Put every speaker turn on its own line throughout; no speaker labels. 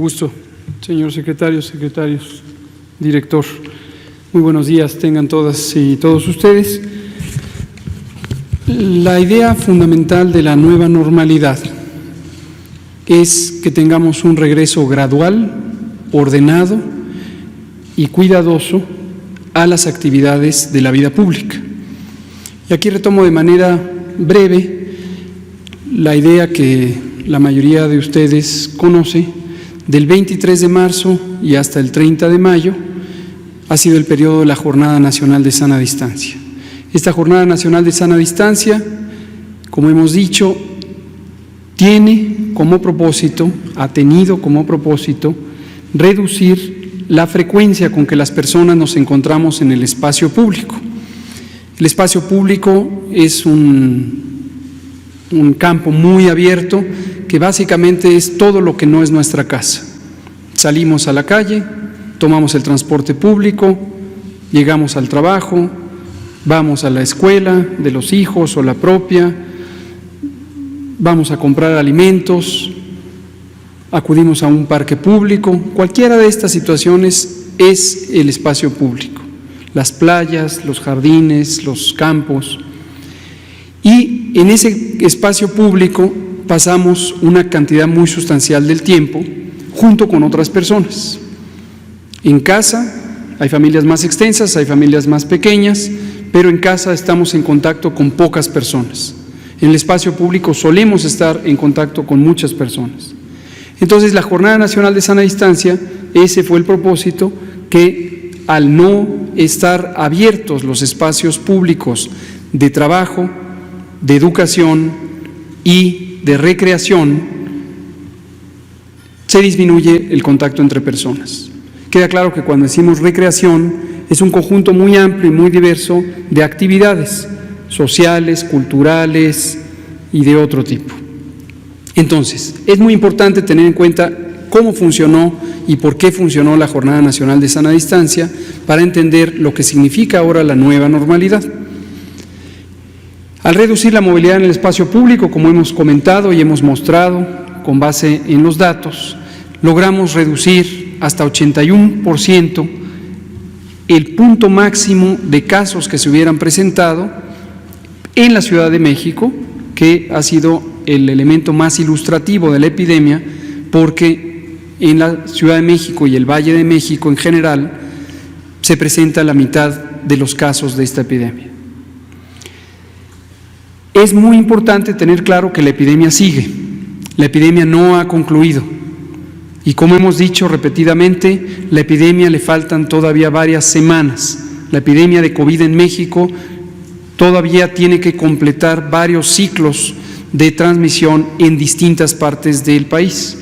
Gusto, señor secretario, secretarios, director. Muy buenos días tengan todas y todos ustedes. La idea fundamental de la nueva normalidad es que tengamos un regreso gradual, ordenado y cuidadoso a las actividades de la vida pública. Y aquí retomo de manera breve la idea que la mayoría de ustedes conoce. Del 23 de marzo y hasta el 30 de mayo ha sido el periodo de la Jornada Nacional de Sana Distancia. Esta Jornada Nacional de Sana Distancia, como hemos dicho, tiene como propósito, ha tenido como propósito, reducir la frecuencia con que las personas nos encontramos en el espacio público. El espacio público es un campo muy abierto que básicamente es todo lo que no es nuestra casa. Salimos a la calle, tomamos el transporte público, llegamos al trabajo, vamos a la escuela de los hijos o la propia, vamos a comprar alimentos, acudimos a un parque público. Cualquiera de estas situaciones es el espacio público, las playas, los jardines, los campos. Y en ese espacio público pasamos una cantidad muy sustancial del tiempo junto con otras personas. En casa hay familias más extensas, hay familias más pequeñas, pero en casa estamos en contacto con pocas personas. En el espacio público solemos estar en contacto con muchas personas. Entonces, la Jornada Nacional de Sana Distancia, ese fue el propósito, que al no estar abiertos los espacios públicos de trabajo, de educación y de recreación, se disminuye el contacto entre personas. Queda claro que cuando decimos recreación es un conjunto muy amplio y muy diverso de actividades sociales, culturales y de otro tipo. Entonces, es muy importante tener en cuenta cómo funcionó y por qué funcionó la Jornada Nacional de Sana Distancia para entender lo que significa ahora la nueva normalidad. Al reducir la movilidad en el espacio público, como hemos comentado y hemos mostrado con base en los datos, logramos reducir hasta 81% el punto máximo de casos que se hubieran presentado en la Ciudad de México, que ha sido el elemento más ilustrativo de la epidemia, porque en la Ciudad de México y el Valle de México en general se presenta la mitad de los casos de esta epidemia. Es muy importante tener claro que la epidemia sigue, la epidemia no ha concluido y, como hemos dicho repetidamente, la epidemia le faltan todavía varias semanas. La epidemia de COVID en México todavía tiene que completar varios ciclos de transmisión en distintas partes del país.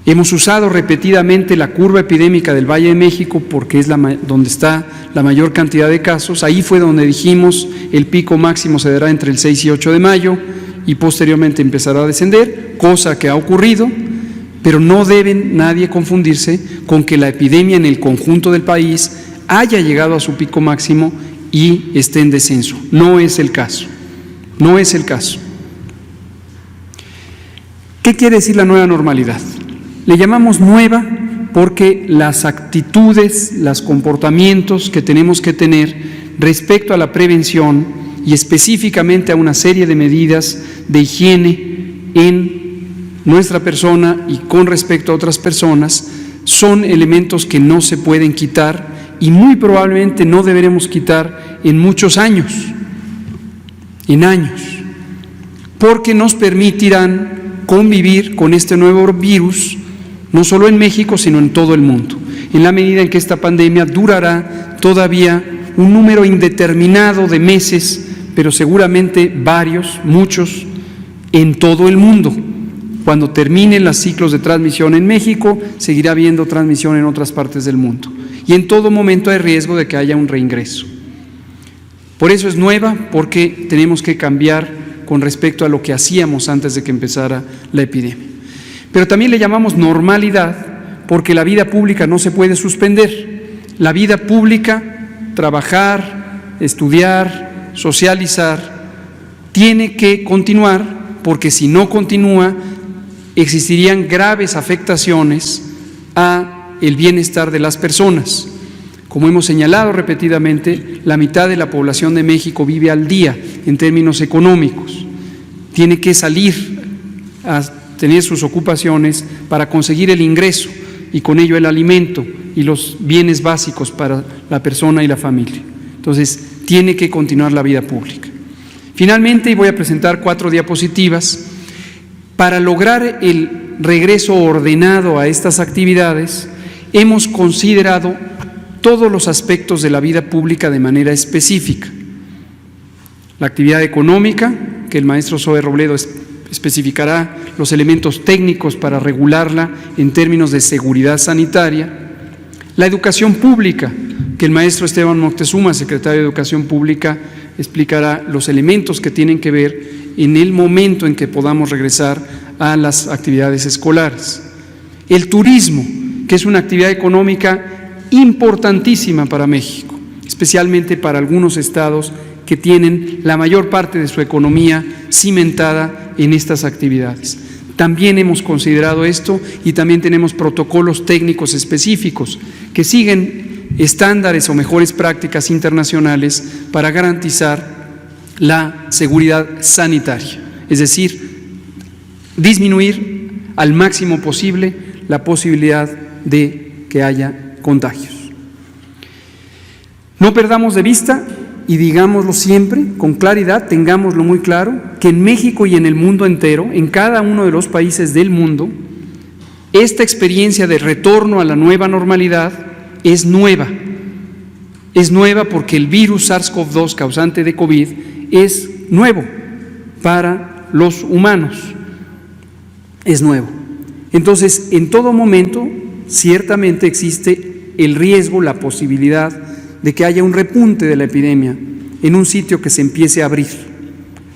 Hemos usado repetidamente la curva epidémica del Valle de México porque es donde está la mayor cantidad de casos. Ahí fue donde dijimos el pico máximo se dará entre el 6 y 8 de mayo y posteriormente empezará a descender, cosa que ha ocurrido, pero no debe nadie confundirse con que la epidemia en el conjunto del país haya llegado a su pico máximo y esté en descenso. No es el caso, no es el caso. ¿Qué quiere decir la nueva normalidad? Le llamamos nueva porque las actitudes, los comportamientos que tenemos que tener respecto a la prevención y específicamente a una serie de medidas de higiene en nuestra persona y con respecto a otras personas son elementos que no se pueden quitar y muy probablemente no deberemos quitar en muchos años, porque nos permitirán convivir con este nuevo virus no solo en México, sino en todo el mundo, en la medida en que esta pandemia durará todavía un número indeterminado de meses, pero seguramente varios, muchos, en todo el mundo. Cuando terminen los ciclos de transmisión en México, seguirá habiendo transmisión en otras partes del mundo. Y en todo momento hay riesgo de que haya un reingreso. Por eso es nueva, porque tenemos que cambiar con respecto a lo que hacíamos antes de que empezara la epidemia. Pero también le llamamos normalidad porque la vida pública no se puede suspender. La vida pública, trabajar, estudiar, socializar, tiene que continuar porque si no continúa, existirían graves afectaciones a el bienestar de las personas. Como hemos señalado repetidamente, la mitad de la población de México vive al día en términos económicos. Tiene que salir a tener sus ocupaciones para conseguir el ingreso y con ello el alimento y los bienes básicos para la persona y la familia. Entonces, tiene que continuar la vida pública. Finalmente, y voy a presentar 4 diapositivas, para lograr el regreso ordenado a estas actividades, hemos considerado todos los aspectos de la vida pública de manera específica. La actividad económica, que el maestro Zoe Robledo especificará los elementos técnicos para regularla en términos de seguridad sanitaria. La educación pública, que el maestro Esteban Moctezuma, secretario de Educación Pública, explicará los elementos que tienen que ver en el momento en que podamos regresar a las actividades escolares. El turismo, que es una actividad económica importantísima para México, especialmente para algunos estados que tienen la mayor parte de su economía cimentada en estas actividades. También hemos considerado esto y también tenemos protocolos técnicos específicos que siguen estándares o mejores prácticas internacionales para garantizar la seguridad sanitaria, es decir, disminuir al máximo posible la posibilidad de que haya contagios. No perdamos de vista y digámoslo siempre con claridad, tengámoslo muy claro, que en México y en el mundo entero, en cada uno de los países del mundo, esta experiencia de retorno a la nueva normalidad es nueva. Es nueva porque el virus SARS-CoV-2 causante de COVID es nuevo para los humanos. Es nuevo. Entonces, en todo momento, ciertamente existe el riesgo, la posibilidad de que haya un repunte de la epidemia en un sitio que se empiece a abrir.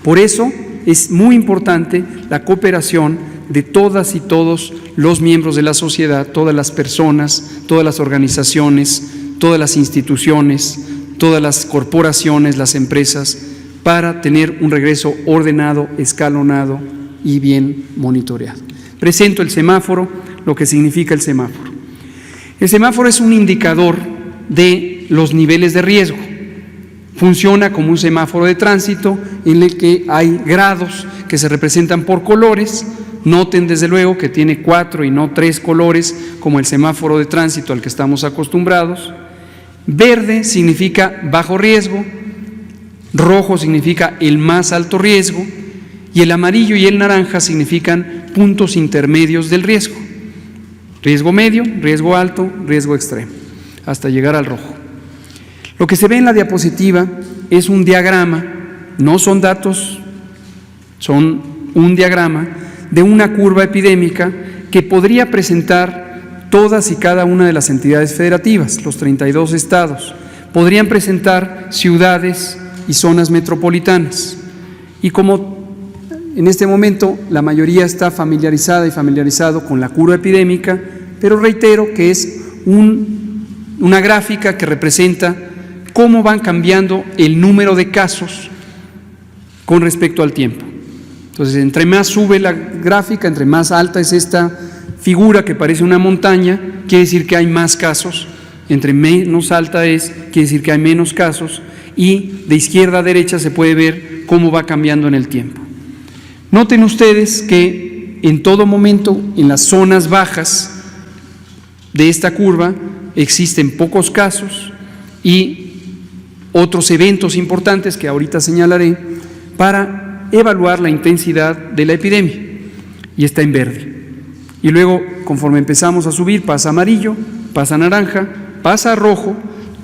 Por eso es muy importante la cooperación de todas y todos los miembros de la sociedad, todas las personas, todas las organizaciones, todas las instituciones, todas las corporaciones, las empresas, para tener un regreso ordenado, escalonado y bien monitoreado. Presento el semáforo, lo que significa el semáforo. El semáforo es un indicador de los niveles de riesgo. Funciona como un semáforo de tránsito en el que hay grados que se representan por colores. Noten desde luego que tiene 4 y no 3 colores como el semáforo de tránsito al que estamos acostumbrados. Verde significa bajo riesgo, rojo significa el más alto riesgo y el amarillo y el naranja significan puntos intermedios del riesgo. Riesgo medio, riesgo alto, riesgo extremo, hasta llegar al rojo. Lo que se ve en la diapositiva es un diagrama, no son datos, son un diagrama de una curva epidémica que podría presentar todas y cada una de las entidades federativas, los 32 estados, podrían presentar ciudades y zonas metropolitanas. Y como en este momento la mayoría está familiarizada y familiarizado con la curva epidémica, pero reitero que es una gráfica que representa cómo van cambiando el número de casos con respecto al tiempo. Entonces, entre más sube la gráfica, entre más alta es esta figura que parece una montaña, quiere decir que hay más casos. Entre menos alta es, quiere decir que hay menos casos. Y de izquierda a derecha se puede ver cómo va cambiando en el tiempo. Noten ustedes que en todo momento, en las zonas bajas de esta curva, existen pocos casos y otros eventos importantes que ahorita señalaré para evaluar la intensidad de la epidemia, y está en verde. Y luego, conforme empezamos a subir, pasa a amarillo, pasa a naranja, pasa a rojo,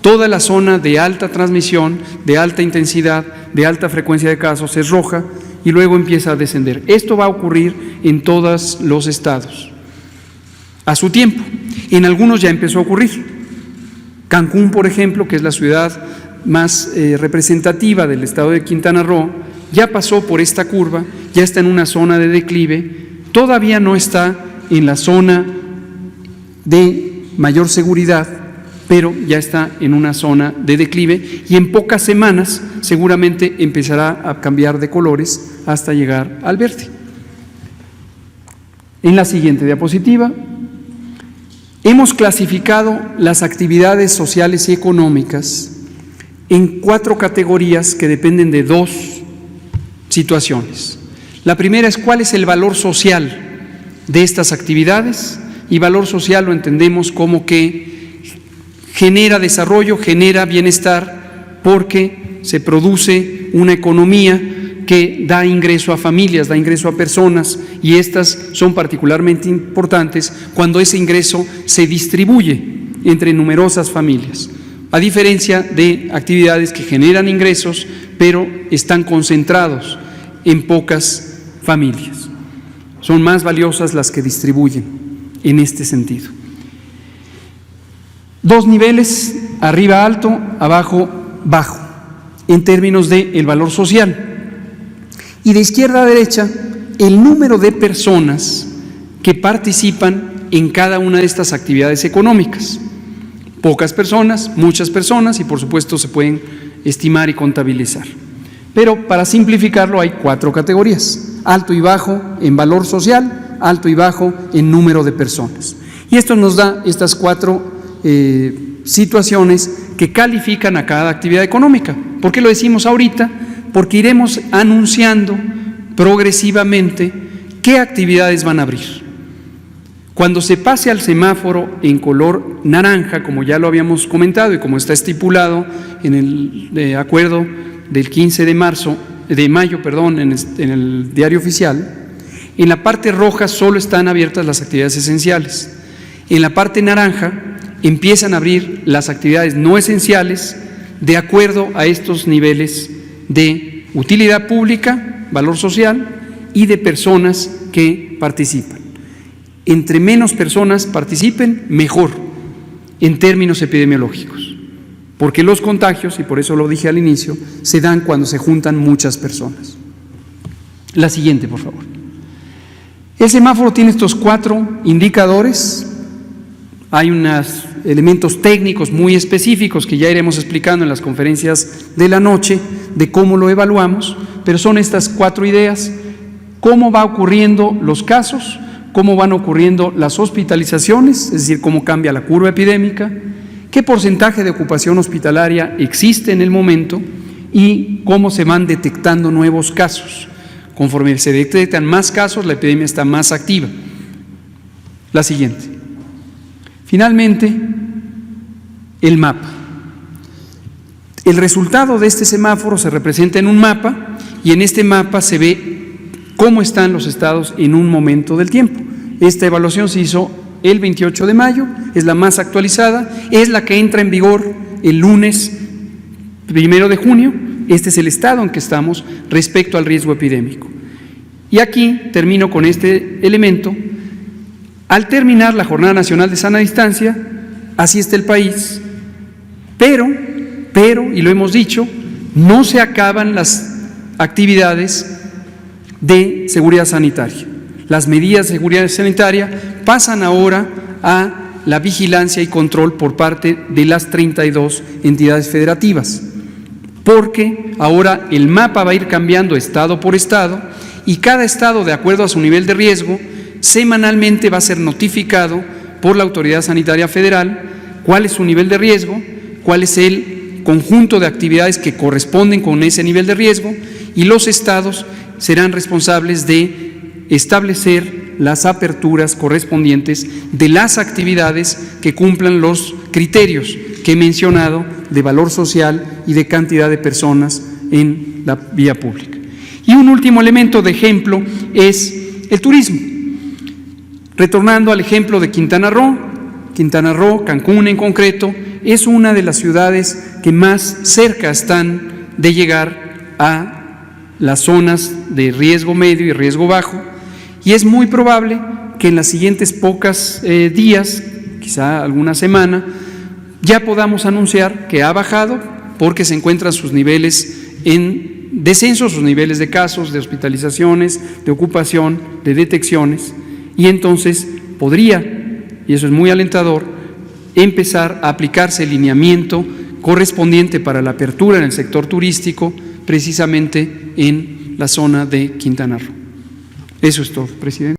toda la zona de alta transmisión, de alta intensidad, de alta frecuencia de casos es roja, y luego empieza a descender. Esto va a ocurrir en todos los estados, a su tiempo. En algunos ya empezó a ocurrir. Cancún, por ejemplo, que es la ciudad más representativa del estado de Quintana Roo, ya pasó por esta curva, ya está en una zona de declive, todavía no está en la zona de mayor seguridad, pero ya está en una zona de declive y en pocas semanas seguramente empezará a cambiar de colores hasta llegar al verde. En la siguiente diapositiva, hemos clasificado las actividades sociales y económicas en 4 categorías que dependen de 2 situaciones. La primera es cuál es el valor social de estas actividades, y valor social lo entendemos como que genera desarrollo, genera bienestar, porque se produce una economía que da ingreso a familias, da ingreso a personas, y estas son particularmente importantes cuando ese ingreso se distribuye entre numerosas familias, a diferencia de actividades que generan ingresos, pero están concentrados en pocas familias. Son más valiosas las que distribuyen en este sentido. 2 niveles, arriba alto, abajo bajo, en términos del valor social. Y de izquierda a derecha, el número de personas que participan en cada una de estas actividades económicas. Pocas personas, muchas personas, y por supuesto se pueden estimar y contabilizar. Pero para simplificarlo hay 4 categorías: alto y bajo en valor social, alto y bajo en número de personas. Y esto nos da estas 4 situaciones que califican a cada actividad económica. ¿Por qué lo decimos ahorita? Porque iremos anunciando progresivamente qué actividades van a abrir. Cuando se pase al semáforo en color naranja, como ya lo habíamos comentado y como está estipulado en el acuerdo del 15 de mayo, en el diario oficial, en la parte roja solo están abiertas las actividades esenciales. En la parte naranja empiezan a abrir las actividades no esenciales de acuerdo a estos niveles de utilidad pública, valor social, y de personas que participan. Entre menos personas participen, mejor en términos epidemiológicos, porque los contagios, y por eso lo dije al inicio, se dan cuando se juntan muchas personas. La siguiente, por favor. El semáforo tiene estos 4 indicadores. Hay unos elementos técnicos muy específicos que ya iremos explicando en las conferencias de la noche de cómo lo evaluamos, pero son estas 4 ideas: cómo va ocurriendo los casos, cómo van ocurriendo las hospitalizaciones, es decir, cómo cambia la curva epidémica, qué porcentaje de ocupación hospitalaria existe en el momento y cómo se van detectando nuevos casos. Conforme se detectan más casos, la epidemia está más activa. La siguiente. Finalmente, el mapa. El resultado de este semáforo se representa en un mapa, y en este mapa se ve cómo están los estados en un momento del tiempo. Esta evaluación se hizo el 28 de mayo, es la más actualizada, es la que entra en vigor el lunes 1 de junio. Este es el estado en que estamos respecto al riesgo epidémico. Y aquí termino con este elemento. Al terminar la Jornada Nacional de Sana Distancia, así está el país, pero, y lo hemos dicho, no se acaban las actividades de seguridad sanitaria. Las medidas de seguridad sanitaria pasan ahora a la vigilancia y control por parte de las 32 entidades federativas, porque ahora el mapa va a ir cambiando estado por estado, y cada estado, de acuerdo a su nivel de riesgo, semanalmente va a ser notificado por la Autoridad Sanitaria Federal cuál es su nivel de riesgo, cuál es el conjunto de actividades que corresponden con ese nivel de riesgo, y los estados serán responsables de establecer las aperturas correspondientes de las actividades que cumplan los criterios que he mencionado de valor social y de cantidad de personas en la vía pública. Y un último elemento de ejemplo es el turismo. Retornando al ejemplo de Quintana Roo, Cancún en concreto, es una de las ciudades que más cerca están de llegar a las zonas de riesgo medio y riesgo bajo, y es muy probable que en las siguientes pocas días, quizá alguna semana, ya podamos anunciar que ha bajado, porque se encuentran sus niveles en descenso, sus niveles de casos, de hospitalizaciones, de ocupación, de detecciones, y entonces podría, y eso es muy alentador, empezar a aplicarse el lineamiento correspondiente para la apertura en el sector turístico, precisamente en la zona de Quintana Roo. Eso es todo, presidente.